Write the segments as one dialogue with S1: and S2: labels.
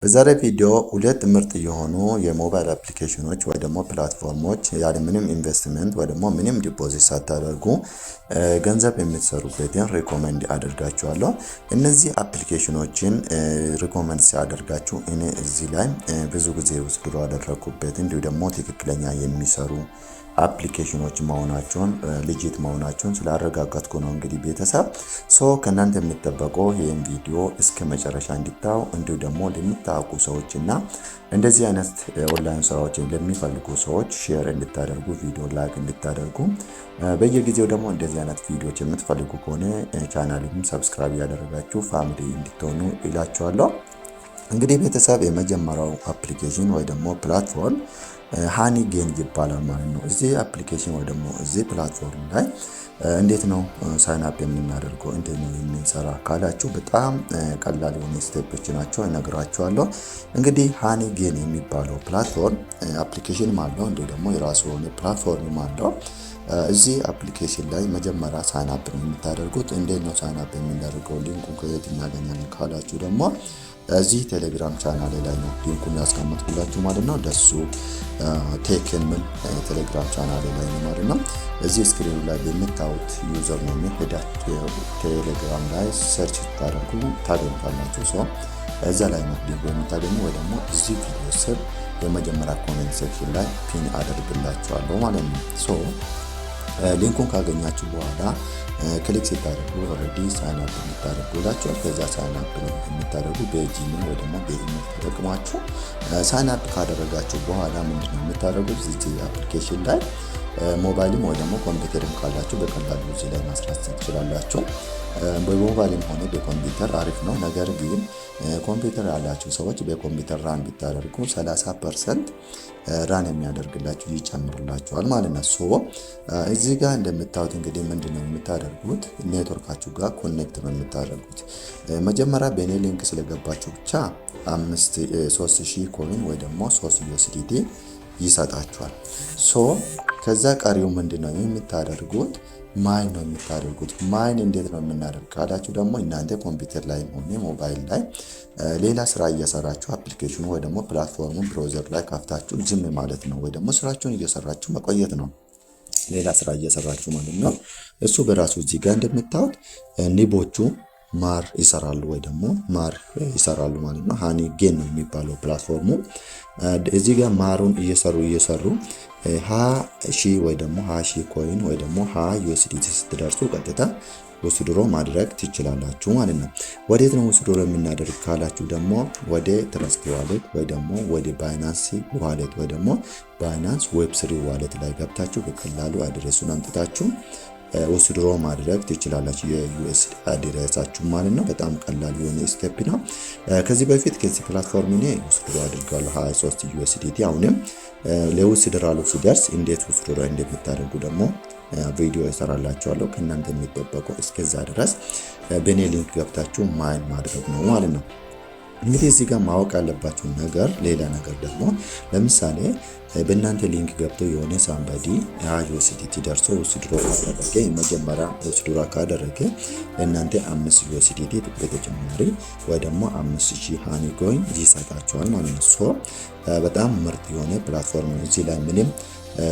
S1: በዛሬ ቪዲዮ ሁለት ምርጥ የሆኑ የሞባይል አፕሊኬሽኖች ወይ ደግሞ ፕላትፎርሞች ያለ ምንም ኢንቨስትመንት ወይ ደግሞ ምንም ዲፖዚት ሳታደርጉ ገንዘብ የምትሰሩበትን ሪኮመንድ አደርጋችኋለሁ። እነዚህ አፕሊኬሽኖችን ሪኮመንድ ሲያደርጋችሁ እኔ እዚህ ላይ ብዙ ጊዜ ወስዶ አደረኩበት እንዲሁ ደግሞ ትክክለኛ የሚሰሩ አፕሊኬሽኖች መሆናቸውን ሊጂት መሆናቸውን ስላረጋጋጥኩ ነው። እንግዲህ ቤተሰብ ከእናንተ የሚጠበቀው ይህን ቪዲዮ እስከ መጨረሻ እንድታዩ እንዲሁ ደግሞ ለምታውቁ ሰዎች እና እንደዚህ አይነት ኦንላይን ስራዎችን ለሚፈልጉ ሰዎች ሼር እንድታደርጉ ቪዲዮ ላይክ እንድታደርጉ በየጊዜው ደግሞ እንደዚህ አይነት ቪዲዮዎች የምትፈልጉ ከሆነ ቻናሉን ሰብስክራይብ ያደረጋችሁ ፋሚሊ እንድትሆኑ ይላችኋለሁ። እንግዲህ ቤተሰብ የመጀመሪያው አፕሊኬሽን ወይ ደግሞ ፕላትፎርም ሃኒ ጌን ይባላል ማለት ነው። እዚህ አፕሊኬሽን ወይ ደግሞ እዚህ ፕላትፎርም ላይ እንዴት ነው ሳይን አፕ የምናደርገው እንዴት ነው የምንሰራ ካላችሁ በጣም ቀላል የሆኑ ስቴፖች ናቸው እነግራችኋለሁ። እንግዲህ ሃኒ ጌን የሚባለው ፕላትፎርም አፕሊኬሽን አለው እንዴ ደግሞ የራሱ የሆነ ፕላትፎርም አለው። እዚህ አፕሊኬሽን ላይ መጀመሪያ ሳይን አፕ ነው የምታደርጉት። እንዴት ነው ሳይን አፕ የምናደርገው ሊንኩን ከየት እናገኛለን ካላችሁ ደግሞ እዚህ ቴሌግራም ቻናል ላይ ነው ሊንኩን ያስቀምጥኩላችሁ ማለት ነው። ደሱ ቴክን ምን ቴሌግራም ቻናል ላይ ነው ማለት ነው። እዚህ ስክሪኑ ላይ በምታዩት ዩዘር ነው ሄዳችሁ ቴሌግራም ላይ ሰርች ታደርጉ ታገኙታላችሁ። እዛ ላይ ነው ሊንኩ የምታገኙ ወይ ደግሞ እዚህ ቪዲዮ ስር የመጀመሪያ ኮሜንት ሴክሽን ላይ ፒን አደርግላችኋለሁ ማለት ነው። ሊንኩን ካገኛችሁ በኋላ ክሊክ ሲታደርጉ ኦልሬዲ ሳይን አፕ የምታደርጉላችሁ ከዛ ሳይን አፕ ነው የምታደርጉ በጂሜል ወይ ደግሞ በኢሜል ተጠቅማችሁ ሳይን አፕ ካደረጋችሁ በኋላ ምንድነው የምታደርጉት እዚህ አፕሊኬሽን ላይ ሞባይልም ወይ ደግሞ ኮምፒውተርም ካላችሁ በቀላሉ እዚህ ላይ ማስራት ትችላላችሁ። በሞባይልም ሆነ በኮምፒውተር አሪፍ ነው። ነገር ግን ኮምፒውተር ያላችሁ ሰዎች በኮምፒውተር ራን ቢታደርጉ 30% ራን የሚያደርግላችሁ ይጨምርላችኋል ማለት ነው። እዚህ ጋር እንደምታዩት እንግዲህ ምንድነው የምታደርጉት ኔትወርካችሁ ጋር ኮኔክት ነው የምታደርጉት። መጀመሪያ በኔ ሊንክ ስለገባችሁ ብቻ 3000 ኮይን ወይ ደግሞ 3 USDT ይሰጣችኋል። ከዛ ቀሪው ምንድነው የምታደርጉት ማይን ነው የምታደርጉት። ማይን እንዴት ነው የምናደርግ ካላችሁ ደግሞ እናንተ ኮምፒውተር ላይ ሆነ ሞባይል ላይ ሌላ ስራ እየሰራችሁ አፕሊኬሽኑ ወይ ደግሞ ፕላትፎርሙን ብራውዘር ላይ ካፍታችሁ ዝም ማለት ነው ወይ ደግሞ ስራችሁን እየሰራችሁ መቆየት ነው። ሌላ ስራ እየሰራችሁ ማለት ነው። እሱ በራሱ እዚህ ጋር እንደምታዩት ኒቦቹ ማር ይሰራሉ ወይ ደግሞ ማር ይሰራሉ ማለት ነው። ሃኒ ጌን ነው የሚባለው ፕላትፎርሙ። እዚህ ጋር ማሩን እየሰሩ 20,000 ወይ ደግሞ 20,000 ኮይን ወይ ደግሞ 20 USDT ስትደርሱ ቀጥታ ወስድሮ ማድረግ ትችላላችሁ ማለት ነው። ወዴት ነው ወስድሮ የምናደርግ ካላችሁ ደግሞ ወደ ትረስት ዋሌት ወይ ደግሞ ወደ ባይናንስ ዋሌት ወይ ደግሞ ባይናንስ ዌብ3 ዋሌት ላይ ገብታችሁ በቀላሉ አድሬሱን አምጥታችሁ ወስድሮ ማድረግ ትችላላችሁ የዩኤስዲ አድሬሳችሁ ማለት ነው። በጣም ቀላል የሆነ ስቴፕ ነው። ከዚህ በፊት ከዚህ ፕላትፎርም እኔ ወስድሮ አድርጋለሁ 23 USDT። አሁንም ለወስድራሉ ሲደርስ እንዴት ወስድሮ እንደምታደርጉ ደግሞ ቪዲዮ እሰራላችኋለሁ። ከእናንተ የሚጠበቀው እስከዛ ድረስ በኔ ሊንክ ገብታችሁ ማይን ማድረግ ነው ማለት ነው። እንግዲህ እዚህ ጋር ማወቅ ያለባችሁ ነገር ሌላ ነገር ደግሞ ለምሳሌ በእናንተ ሊንክ ገብቶ የሆነ ሳምባዲ USDT ደርሶ ወስድሮ ካደረገ የመጀመሪያ ወስድሮ ካደረገ ለእናንተ 5 USDT በተጨማሪ ወይ ደግሞ 5000 ሃኒ ኮይን ይሰጣችኋል ማለት ነው። በጣም ምርጥ የሆነ ፕላትፎርም ነው። እዚህ ላይ ምንም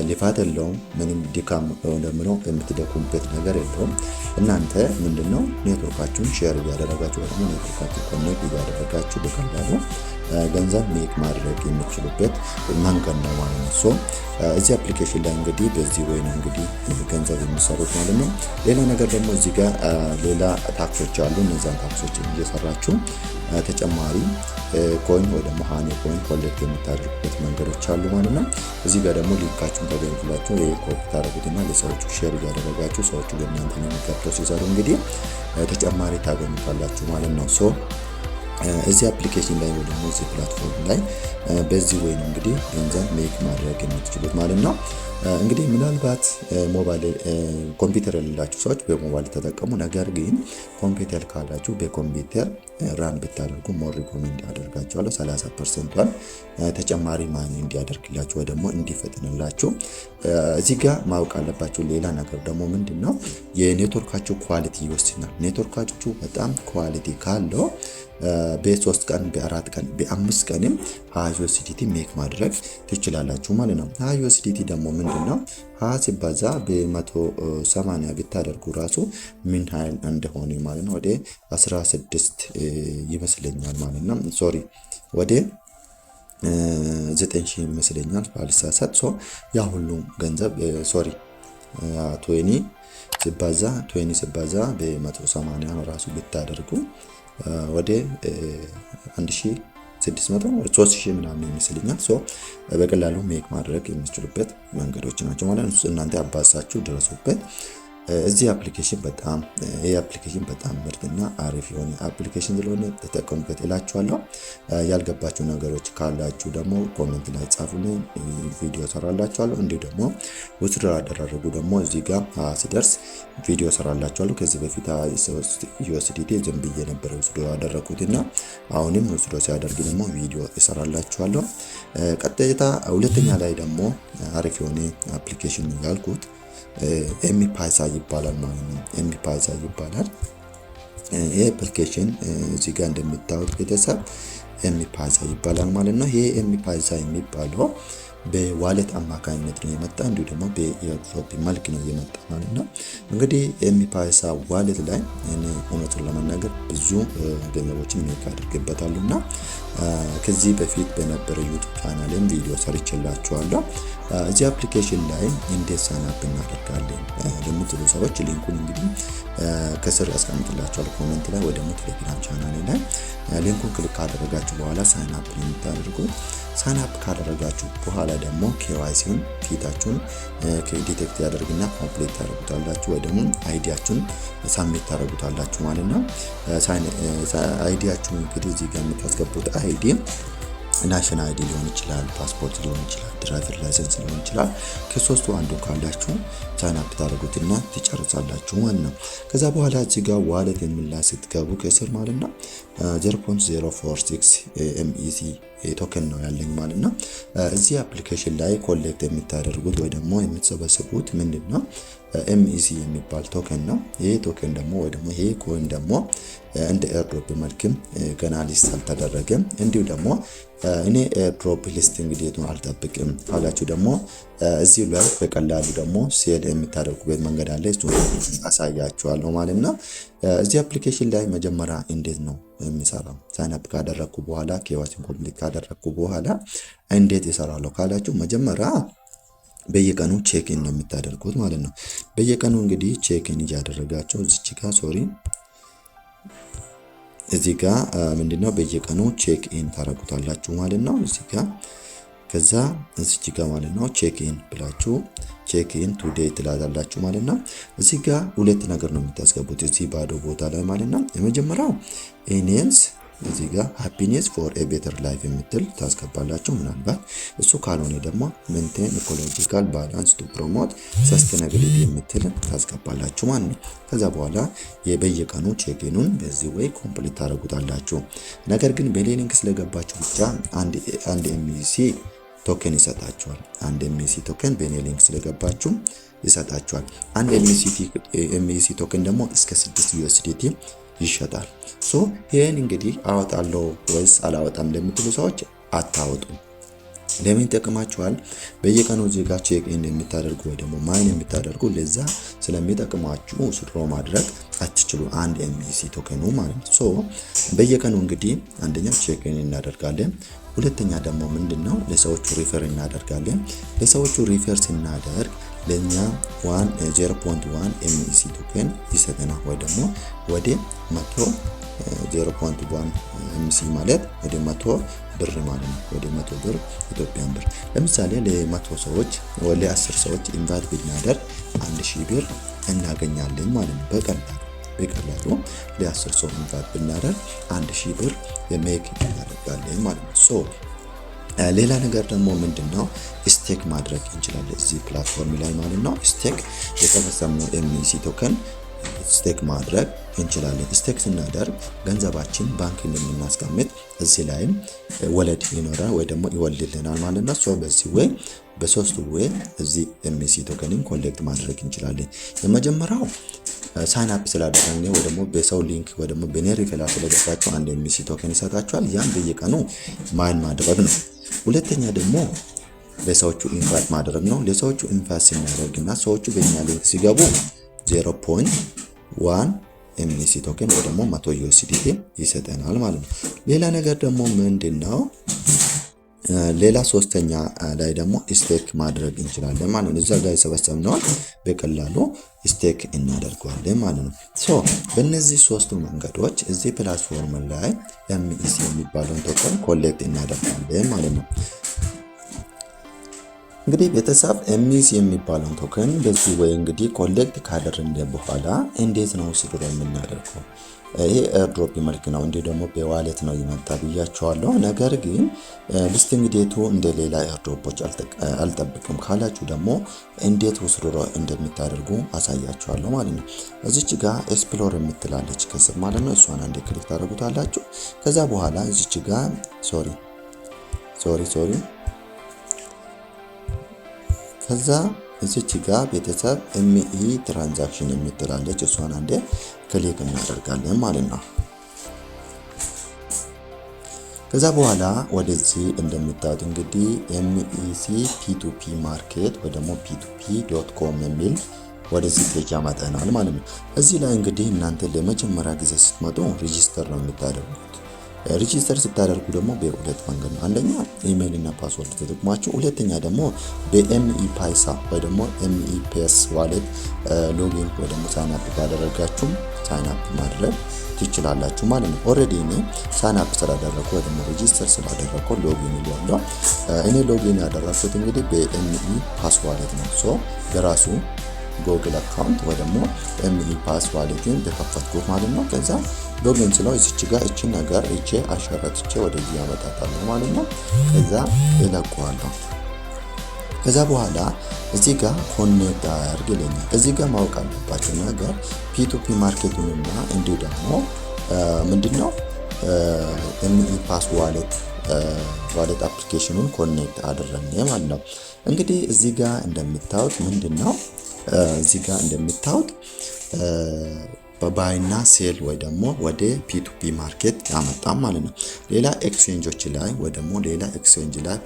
S1: ልፋት የለውም። ምንም ድካም እንደምነው የምትደኩምበት ነገር የለውም። እናንተ ምንድነው ኔትወርካችሁን ሼር እያደረጋችሁ ወይ ደግሞ ኔትወርካችሁን ኮኔክት እያደረጋችሁ በቀላሉ ገንዘብ ሜክ ማድረግ የምትችሉበት መንገድ ነው ማለት ነው። እዚህ አፕሊኬሽን ላይ እንግዲህ በዚህ ወይ ነው እንግዲህ ገንዘብ የሚሰሩት ማለት ነው። ሌላ ነገር ደግሞ እዚህ ጋር ሌላ ታክሶች አሉ። እነዛን ታክሶችን እየሰራችሁ ተጨማሪ ኮይን ወይ ደግሞ ሃኒ ኮይን ኮሌክት የምታደርጉበት መንገዶች አሉ ማለት ነው። እዚህ ጋር ደግሞ ሊንካችሁን ታገኙላችሁ ኮፒ ታደርጉትና ለሰዎቹ ሼር እያደረጋችሁ ሰዎቹ ለእናንተ ነው የሚከፍለው ሲሰሩ እንግዲህ ተጨማሪ ታገኙታላችሁ ማለት ነው። እዚህ አፕሊኬሽን ላይ ወይ ደግሞ እዚህ ፕላትፎርም ላይ በዚህ ወይ ነው እንግዲህ ገንዘብ ሜክ ማድረግ የምትችሉት ማለት ነው። እንግዲህ ምናልባት ሞባይል ኮምፒውተር የሌላችሁ ሰዎች በሞባይል ተጠቀሙ። ነገር ግን ኮምፒውተር ካላችሁ በኮምፒውተር ራን ብታደርጉ ሞር ሪኮሜንድ አደርጋችኋለሁ። 30%ን ተጨማሪ ማን እንዲያደርግላችሁ ወይ ደግሞ እንዲፈጥንላችሁ እዚህ ጋር ማወቅ አለባችሁ። ሌላ ነገር ደግሞ ምንድነው የኔትወርካችሁ ኳሊቲ ይወስናል። ኔትወርካችሁ በጣም ኳሊቲ ካለው በ3 ቀን በ4 ቀን በ5 ቀንም USDT ሜክ ማድረግ ትችላላችሁ ማለት ነው። USDT ደግሞ ምንድነው ሲባዛ በ180 ብታደርጉ ራሱ ምን ያህል እንደሆነ ማለት ነው ወደ 16 ይመስለኛል ማለት ነው። ሶሪ ወደ 9000 ይመስለኛል ባልሳሳት። ያ ሁሉ ገንዘብ ሶሪ 20 ሲባዛ በ180 ራሱ ብታደርጉ ወደ 1600 ወደ 3000 ምናምን ይመስለኛል። በቀላሉ ሜክ ማድረግ የሚችሉበት መንገዶች ናቸው ማለት ነው። እናንተ አባሳችሁ ድረሱበት። እዚህ አፕሊኬሽን በጣም ምርጥና አሪፍ የሆነ አፕሊኬሽን ስለሆነ ተጠቀሙበት እላችኋለሁ። ያልገባችሁ ነገሮች ካላችሁ ደግሞ ኮሜንት ላይ ጻፉልኝ፣ ቪዲዮ ሰራላችኋለሁ። እንዲሁ ደግሞ ውስዶ አደረጉ ደግሞ እዚህ ጋር ሲደርስ ቪዲዮ ሰራላችኋለሁ። ከዚህ በፊት USDT ዝም ብዬ ነበር ውስዶ ያደረኩትና አሁንም ውስዶ ሲያደርግ ደግሞ ቪዲዮ እሰራላችኋለሁ። ቀጥታ ሁለተኛ ላይ ደግሞ አሪፍ የሆነ አፕሊኬሽን ያልኩት ኤምፒሳ ይባላል ማለት ነው። ኤምፒሳ ይባላል ይሄ አፕሊኬሽን እዚህ ጋር እንደምታዩት ቤተሰብ ኤምፒሳ ይባላል ማለት ነው። ይሄ ኤምፒሳ የሚባለው በዋሌት አማካኝነት ነው የመጣ፣ እንዲሁ ደግሞ በኤርድሮፕ መልክ ነው የመጣ ማለት ነው። እንግዲህ ኤምፒሳ ዋሌት ላይ እኔ እውነቱን ለመናገር ብዙ ገንዘቦችን ሜክ አድርግበታሉና ከዚህ በፊት በነበረ ዩቲዩብ ቻናሌም ቪዲዮ ሰርቼላችኋለሁ። እዚህ አፕሊኬሽን ላይ እንዴት ሳይን አፕ እናደርጋለን ለምትሉ ሰዎች ሊንኩን እንግዲህ ከስር አስቀምጥላችኋለሁ ኮሜንት ላይ ወይ ደግሞ ቴሌግራም ቻናሌ ላይ ሊንኩን ክሊክ ካደረጋችሁ በኋላ ሳይን አፕ የምታደርጉ ሳይን አፕ ካደረጋችሁ በኋላ ደግሞ KYCውን ፊታችሁን ዲቴክት ያደርግና ኮምፕሊት ታደርጉታላችሁ ወይ ደግሞ አይዲያችሁን ሳብሚት ታደርጉታላችሁ ማለት ነው። አይዲያችሁን እንግዲህ እዚህ ጋር የምታስገቡት አይዲ ናሽናል አይዲ ሊሆን ይችላል፣ ፓስፖርት ሊሆን ይችላል፣ ድራይቨር ላይሰንስ ሊሆን ይችላል። ከሶስቱ አንዱ ካላችሁ ሳይን አፕ ታደርጉትና ትጨርሳላችሁ ማለት ነው። ከዛ በኋላ እዚህ ጋር ዋሌት የሚላ ስትገቡ ከስር ማለት ነው 0.046 MEC ቶከን ነው ያለኝ ማለት ነው። እዚህ አፕሊኬሽን ላይ ኮሌክት የምታደርጉት ወይ ደግሞ የምትሰበስቡት ምንድነው MEC የሚባል ቶከን ነው። ይሄ ቶከን ደግሞ ወይ ደግሞ ይሄ ኮይን ደግሞ እንደ ኤርድሮፕ መልክም ገና ሊስት አልተደረገም። እንዲሁ ደግሞ እኔ ኤርድሮፕ ሊስቲንግ ዴቱን አልጠብቅም አላችሁ ደግሞ እዚህ ላይ በቀላሉ ደግሞ ሴል የምታደርጉበት መንገድ አለ። እሱ አሳያችኋለሁ ማለት ነው። እዚህ አፕሊኬሽን ላይ መጀመሪያ እንዴት ነው የሚሰራው ሳይን አፕ ካደረኩ በኋላ KYC ኮምፕሊት ካደረኩ በኋላ እንዴት ይሰራለው ካላችሁ መጀመሪያ በየቀኑ ቼክ ኢን ነው የምታደርጉት ማለት ነው። በየቀኑ እንግዲህ ቼክ ኢን እያደረጋችሁ እዚህ ጋር ምንድነው በየቀኑ ቼክ ኢን ታረጉታላችሁ ማለት ነው። እዚህ ጋር ከዛ እዚህ ጋር ማለት ነው ቼክ ኢን ብላችሁ ቼክ ኢን ቱዴይ ትላላችሁ ማለት ነው። እዚህ ጋር ሁለት ነገር ነው የምታስገቡት እዚህ ባዶ ቦታ ላይ ማለት ነው። የመጀመሪያው ኢኔንስ እዚህ ጋር ሃፒኔስ ፎር ኤ ቤተር ላይፍ የምትል ታስገባላችሁ። ምናልባት እሱ ካልሆነ ደግሞ ሜንቴን ኢኮሎጂካል ባላንስ ቱ ፕሮሞት ሰስቴናቢሊቲ የምትል ታስገባላችሁ ማለት ነው። ከዛ በኋላ በየቀኑ ቼክ-ኢኑን በዚህ ወይ ኮምፕሊት ታደርጉታላችሁ። ነገር ግን በሌሊንክ ስለገባችሁ ብቻ አንድ MEC ቶከን ይሰጣችኋል። አንድ MEC ቶከን በሌሊንክ ስለገባችሁ ይሰጣችኋል። አንድ MEC ቶከን ደግሞ እስከ 6 USDT ይሸጣል። ይሄን እንግዲህ አወጣለሁ ወይስ አላወጣም ለምትሉ ሰዎች አታወጡ። ለምን ተጠቅማችኋል? በየቀኑ እዚህ ጋር ቼክ ኢን የምታደርጉ ወይ ደግሞ ማይን የምታደርጉ ለዛ ስለሚጠቅማችሁ ስድሮ ማድረግ አትችሉ። አንድ MEC ቶከኑ ማለት ነው። በየቀኑ እንግዲህ አንደኛ ቼክ ኢን እናደርጋለን። ሁለተኛ ደግሞ ምንድነው ለሰዎቹ ሪፈር እናደርጋለን። ለሰዎቹ ሪፈር ስናደርግ ለኛ 0.1 MEC ቶከን ይሰጠናል ወይ ደግሞ ወደ 0.1 MEC ማለት ወደ 100 ብር ማለት ነው። ወደ 100 ብር ኢትዮጵያን ብር ለምሳሌ ለ100 ሰዎች ወደ 10 ሰዎች ኢንቫይት ብናደርግ 1000 ብር እናገኛለን ማለት ነው። በቀላሉ ለ10 ሰው ኢንቫይት ብናደርግ 1000 ብር የሜክ እናደርጋለን ማለት ነው። ሌላ ነገር ደግሞ ምንድነው ስቴክ ማድረግ እንችላለን እዚህ ፕላትፎርም ላይ ማለት ነው። ስቴክ የተፈጸመው ኤምኢሲ ቶከን ስቴክ ማድረግ እንችላለን። ስቴክ ስናደርግ ገንዘባችን ባንክ እንደምናስቀምጥ እዚህ ላይም ወለድ ይኖራል ወይ ደግሞ ይወልድልናል ማለት ነው። ሶ በዚህ ወይ በሶስት ወይ እዚህ ኤምኢሲ ቶከንን ኮሌክት ማድረግ እንችላለን። የመጀመሪያው ሳይን አፕ ስላደረግን ወይ ደግሞ በሰው ሊንክ ወይ ደግሞ በኔ ሪፈራል ስለገባችሁ አንድ ኤምኢሲ ቶከን ይሰጣችኋል። ያን በየቀኑ ማይን ማድረግ ነው። ሁለተኛ ደግሞ ለሰዎቹ ኢንቫይት ማድረግ ነው። ለሰዎቹ ኢንቫይት ስናደርግና ሰዎቹ በእኛ ሊንክ ሲገቡ 0.1 ኤምኢሲ ቶከን ወይ ደግሞ 100 ዩኤስዲቲ ይሰጠናል ማለት ነው። ሌላ ነገር ደግሞ ምንድነው ሌላ ሶስተኛ ላይ ደግሞ ስቴክ ማድረግ እንችላለን ማለት ነው። እዛ ጋር የሰበሰብነውን በቀላሉ ስቴክ እናደርገዋለን ማለት ነው። ሶ በእነዚህ ሶስቱ መንገዶች እዚህ ፕላትፎርም ላይ ኤምኢሲ የሚባለውን ቶከን ኮሌክት እናደርጋለን ማለት ነው። እንግዲህ ቤተሰብ ኤምኢሲ የሚባለውን ቶከን በዚህ ወይ እንግዲህ ኮሌክት ካደረግን በኋላ እንዴት ነው ስድሮ የምናደርገው? ይሄ ኤርድሮፕ መልክ ነው። እንዲህ ደግሞ በዋሌት ነው ይመጣ ብያቸዋለሁ። ነገር ግን ሊስቲንግ ዴቱ እንደ ሌላ ኤርድሮፖች አልጠብቅም ካላችሁ ደግሞ እንዴት ወስድሮ እንደምታደርጉ አሳያችኋለሁ ማለት ነው። እዚች ጋር ኤክስፕሎር የምትላለች ከስር ማለት ነው። እሷን አንዴ ክሊክ ታደርጉታላችሁ። ከዛ በኋላ እዚች ጋር ሶሪ ከዛ እዚች ጋር ቤተሰብ ኤምኢ ትራንዛክሽን የምትላለች እሷን አንዴ ክሊክ እናደርጋለን ማለት ነው። ከዛ በኋላ ወደዚህ እንደምታዩት እንግዲህ ኤምኢሲ ፒ2ፒ ማርኬት ወይ ደግሞ p2p.com የሚል ወደዚህ ፔጅ ያመጣናል ማለት ነው። እዚህ ላይ እንግዲህ እናንተ ለመጀመሪያ ጊዜ ስትመጡ ሬጂስተር ነው የምታደርጉት። ሬጂስተር ስታደርጉ ደግሞ በሁለት መንገድ ነው። አንደኛ ኢሜይል እና ፓስወርድ ተጠቅማችሁ፣ ሁለተኛ ደግሞ በኤምኢ ፓይሳ ወይ ደግሞ ኤምኢ ፔስ ዋሌት ሎጊን ወይ ደግሞ ሳይን አፕ ካደረጋችሁ ሳይን አፕ ማድረግ ትችላላችሁ ማለት ነው። ኦሬዲ እኔ ሳይን አፕ ስላደረኩ ወይ ደግሞ ሬጂስተር ስላደረኩ ሎጊን ይላል። እኔ ሎጊን ያደረኩት እንግዲህ በኤምኢ ፓስ ዋሌት ነው። ሶ በራሱ ጎግል አካውንት ወይ ደግሞ ኤምኢ ፓስ ዋሌትን ተከፈትኩት ማለት ነው። ከዛ ሎጊን ስለው እዚች ጋር እቺ ነገር እጄ አሸራትቼ ወደዚህ ያመጣታለሁ ማለት ነው። ከዛ እለቀዋለሁ። ከዛ በኋላ እዚህ ጋር ኮኔክት አድርግ ይለኛል። እዚህ ጋር ማወቅ አለባችሁ ነገር ፒ2ፒ ማርኬቱንና እንዲሁ ደግሞ ምንድነው ኤምኢ ፓስ ዋሌት አፕሊኬሽኑን ኮኔክት አደረግን ማለት ነው። እንግዲህ እዚህ ጋር እንደምታዩት ምንድነው እዚህ ጋር እንደምታዩት በባይና ሴል ወይ ደግሞ ወደ ፒ2ፒ ማርኬት ያመጣም ማለት ነው። ሌላ ኤክስቼንጆች ላይ ወይ ደግሞ ሌላ ኤክስቼንጅ ላይ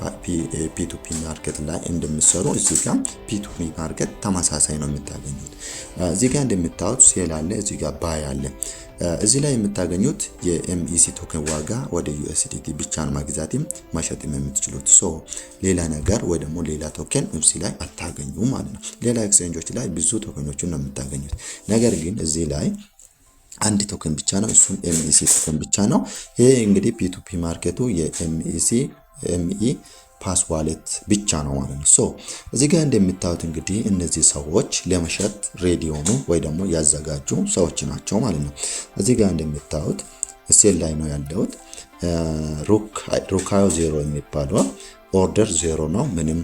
S1: ፒ2ፒ ማርኬት ላይ እንደምትሰሩ እዚህ ጋር ፒ2ፒ ማርኬት ተመሳሳይ ነው የምታገኙት። እዚህ ጋር እንደምታዩት ሴል አለ፣ እዚህ ጋር ባይ አለ። እዚህ ላይ የምታገኙት የኤምኢሲ ቶከን ዋጋ ወደ ዩኤስዲቲ ብቻ ነው መግዛትም መሸጥም የምትችሉት። ሶ ሌላ ነገር ወይ ደግሞ ሌላ ቶከን እዚህ ላይ አታገኙ ማለት ነው። ሌላ ኤክስቼንጆች ላይ ብዙ ቶከኖችን ነው የምታገኙት። ነገር ግን እዚህ ላይ አንድ ቶከን ብቻ ነው፣ እሱም ኤምኢሲ ቶከን ብቻ ነው። ይሄ እንግዲህ ፒ2ፒ ማርኬቱ የኤምኢሲ ኤምኢ ፓስ ዋሌት ብቻ ነው ማለት ነው። ሶ እዚህ ጋር እንደምታዩት እንግዲህ እነዚህ ሰዎች ለመሸጥ ሬዲ ሆኑ ወይ ደግሞ ያዘጋጁ ሰዎች ናቸው ማለት ነው። እዚህ ጋር እንደምታዩት ሴል ላይ ነው ያለውት። ሩካዮ 0 የሚባለው ኦርደር 0 ነው፣ ምንም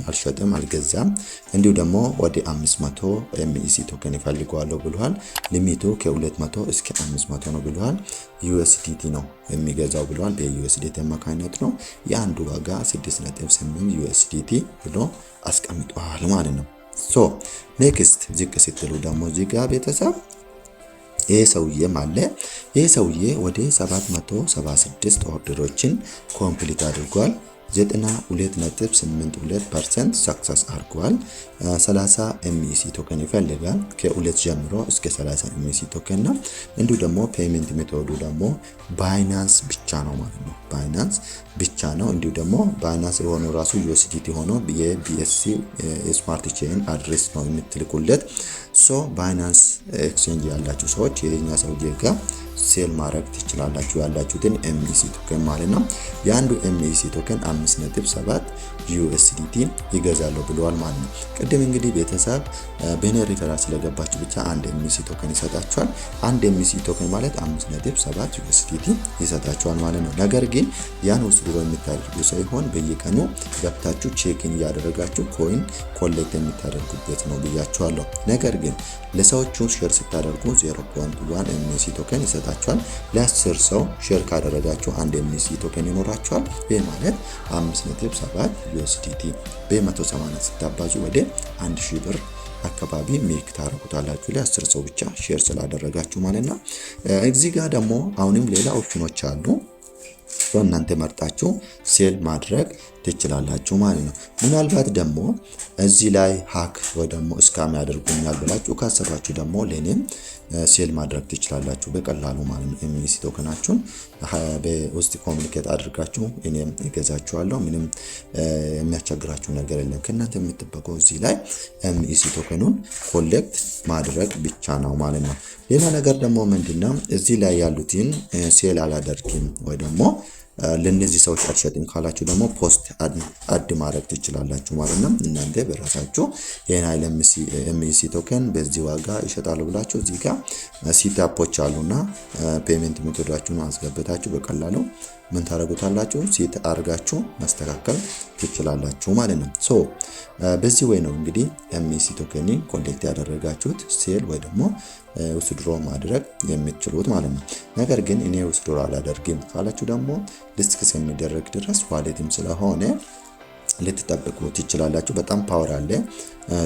S1: አልሸጥም አልገዛም። እንዲሁ ደግሞ ወደ 500 ኤምኢሲ ቶከን ይፈልጋለሁ ብሏል። ሊሚቱ ከ200 እስከ 500 ነው ብሏል። ዩኤስዲቲ ነው የሚገዛው ብሏል። በዩኤስዲቲ አማካኝነት ነው። የአንዱ ዋጋ 6.8 ዩኤስዲቲ ብሎ አስቀምጧል ማለት ነው። ሶ ኔክስት ዝቅ ስትሉ ደግሞ እዚህ ጋር ቤተሰብ ይሄ ሰውዬም አለ። ይሄ ሰውዬ ወደ 776 ኦርደሮችን ኮምፕሊት አድርጓል። 92.82% ሰክሰስ አድርጓል። 30 ኤምኢሲ ቶከን ይፈልጋል። ከ2 ጀምሮ እስከ 30 ኤምኢሲ ቶከን ነው። እንዲሁ ደግሞ ፔመንት ሜቶዱ ደግሞ ባይናንስ ብቻ ነው ማለት ነው። ባይናንስ ብቻ ነው። እንዲሁ ደግሞ ባይናንስ የሆነው ራሱ ዩኤስዲቲ ሆኖ የቢኤስሲ ስማርት ቼን አድሬስ ነው የምትልኩለት። ሶ ባይናንስ ኤክስቼንጅ ያላችሁ ሰዎች የኛ ሰውዬ ጋር ሴል ማድረግ ትችላላችሁ ያላችሁትን ኤምኢሲ ቶከን ማለት ነው። የአንዱ ኤምኢሲ ቶከን 5.7 ዩኤስዲቲ ይገዛለሁ ብለዋል ማለት ነው። ቅድም እንግዲህ ቤተሰብ በኔ ሪፈራል ስለገባችሁ ብቻ አንድ ኤምኢሲ ቶከን ይሰጣችኋል። አንድ ኤምኢሲ ቶከን ማለት 5.7 ዩኤስዲቲ ይሰጣችኋል ማለት ነው። ነገር ግን ያን ውስድሮ የምታደርጉ ሳይሆን በየቀኑ ገብታችሁ ቼክን እያደረጋችሁ ኮይን ኮሌክት የምታደርጉበት ነው ብያችኋለሁ። ነገር ግን ለሰዎቹ ሼር ስታደርጉ 0.1 ኤምኢሲ ቶከን ይሰጣችኋል። ለ10 ሰው ሼር ካደረጋችሁ አንድ ኤምኢሲ ቶከን ይኖራችኋል። ይህ ማለት 5.7 ዩኤስዲቲ በ180 ስታባዙ ወደ 1000 ብር አካባቢ ሜክ ታረጉታላችሁ ለ10 ሰው ብቻ ሼር ስላደረጋችሁ ማለት ነው። እዚህ ጋር ደግሞ አሁንም ሌላ ኦፕሽኖች አሉ። እናንተ መርጣችሁ ሴል ማድረግ ትችላላችሁ ማለት ነው። ምናልባት ደግሞ እዚህ ላይ ሃክ ወይ ደግሞ ስካም ያደርጉኛል ብላችሁ ካሰባችሁ ደግሞ ለኔም ሴል ማድረግ ትችላላችሁ በቀላሉ ማለት ነው። ኤምኢሲ ቶከናችሁን በውስጥ ኮሙኒኬት አድርጋችሁ እኔም እገዛችኋለሁ። ምንም የሚያስቸግራችሁ ነገር የለም። ከእናንተ የምትጠበቀው እዚህ ላይ ኤምኢሲ ቶከኑን ኮሌክት ማድረግ ብቻ ነው ማለት ነው። ሌላ ነገር ደግሞ ምንድነው እዚህ ላይ ያሉትን ሴል አላደርግም ወይ ደግሞ ለነዚህ ሰዎች አልሸጥም ካላችሁ ደግሞ ፖስት አድ ማድረግ ትችላላችሁ ማለት ነው። እናንተ በራሳችሁ ይሄን አይል ኤምኢሲ ቶከን በዚህ ዋጋ ይሸጣሉ ብላችሁ እዚህ ጋር ሲታፖች አሉና ፔመንት ሜቶዳችሁን አስገብታችሁ በቀላሉ ምን ታረጉታላችሁ ሴት አርጋችሁ ማስተካከል ትችላላችሁ ማለት ነው። ሶ በዚህ ወይ ነው እንግዲህ ኤምኢሲ ቶከን ኮሌክት ያደረጋችሁት ሴል ወይ ደግሞ ውስድሮ ማድረግ የምትችሉት ማለት ነው። ነገር ግን እኔ ውስድሮ አላደርግም ካላችሁ ደግሞ ሊስት የሚደረግ ድረስ ዋሌትም ስለሆነ ልትጠብቁ ትችላላችሁ። በጣም ፓወር አለ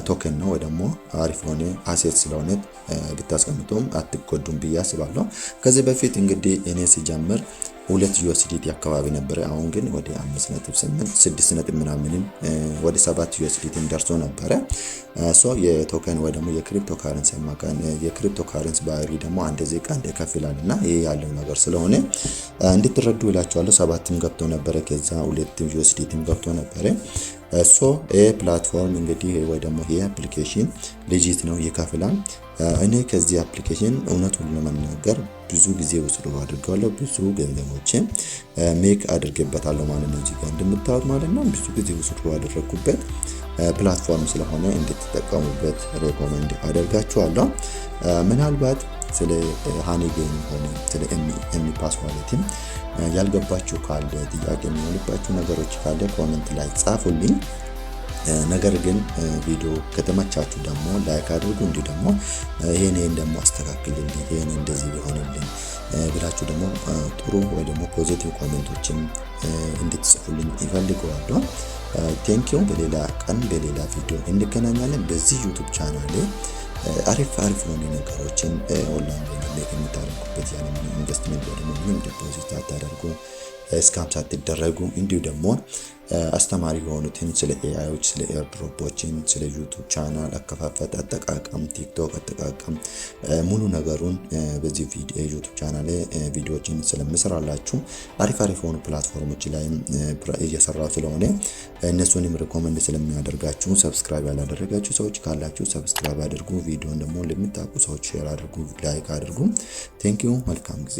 S1: ቶከን ነው ወይ ደግሞ አሪፍ ሆነ አሴት ስለሆነ ብታስቀምጡም አትጎዱም ብዬ አስባለሁ። ከዚህ በፊት እንግዲህ እኔ ሲጀምር 2 ዩኤስዲቲ አካባቢ ነበር። አሁን ግን ወደ 5.8 6 ምናምን ወደ 7 ዩኤስዲቲ ደርሶ ነበር። ሶ የቶከን ወይ ደግሞ የክሪፕቶ ካረንሲ ማካን የክሪፕቶ ካረንሲ ባህሪ ደግሞ አንድ ዜጋ እንደ ከፍላልና ይሄ ያለው ነገር ስለሆነ እንድትረዱ እላችኋለሁ። 7ም ገብቶ ነበር ከዛ 2 ዩኤስዲቲም ገብቶ ነበር። ሶ ፕላትፎርም እንግዲህ ወይ ደግሞ ይሄ አፕሊኬሽን ሌጂት ነው ይከፍላል። እኔ ከዚህ አፕሊኬሽን እውነቱን ለመናገር ብዙ ጊዜ ወስዶ አድርጋለሁ። ብዙ ገንዘቦችን ሜክ አድርጌበታለሁ ማለት ነው። እዚህ ጋር እንደምታዩት ማለት ነው ብዙ ጊዜ ወስዶ አደረኩበት ፕላትፎርም ስለሆነ እንድትጠቀሙበት ሬኮመንድ አደርጋችኋለሁ። ምናልባት ስለ ሃኒጌም ሆነ ስለ ኤምፓስ ዋሌትም ያልገባችሁ ካለ ጥያቄ የሚሆንባችሁ ነገሮች ካለ ኮሜንት ላይ ጻፉልኝ። ነገር ግን ቪዲዮ ከተመቻችሁ ደግሞ ላይክ አድርጉ። እንዲሁ ደግሞ ይሄን ደግሞ አስተካክልልኝ ይሄን እንደዚህ ቢሆንልኝ ብላችሁ ደግሞ ጥሩ ወይ ደግሞ ፖዚቲቭ ኮሜንቶችን እንድትጽፉልኝ ይፈልጋለሁ። ቴንኪው። በሌላ ቀን በሌላ ቪዲዮ እንገናኛለን። በዚህ ዩቲዩብ ቻናል አሪፍ የሆኑ ነገሮችን ኦንላይን ላይ የምታደርጉበት ያለ ኢንቨስትመንት ወይ ደግሞ ምንም ዲፖዚት አታደርጉ እስካም ሳትደረጉ እንዲሁ ደግሞ አስተማሪ የሆኑትን ስለ ኤአይዎች ስለ ኤርድሮፖችን ስለ ዩቲዩብ ቻናል አከፋፈት አጠቃቀም ቲክቶክ አጠቃቀም ሙሉ ነገሩን በዚህ ቪዲዮ ዩቲዩብ ቻናል ቪዲዮዎችን ስለምሰራላችሁ አሪፍ የሆኑ ፕላትፎርሞች ላይ እየሰራው ስለሆነ እነሱንም ሪኮመንድ ስለሚያደርጋችሁ ሰብስክራይብ ያላደረጋችሁ ሰዎች ካላችሁ ሰብስክራይብ አድርጉ። ቪዲዮን ደግሞ ለምታውቁ ሰዎች ሼር አድርጉ፣ ላይክ አድርጉ። ቴንክ ዩ። መልካም ጊዜ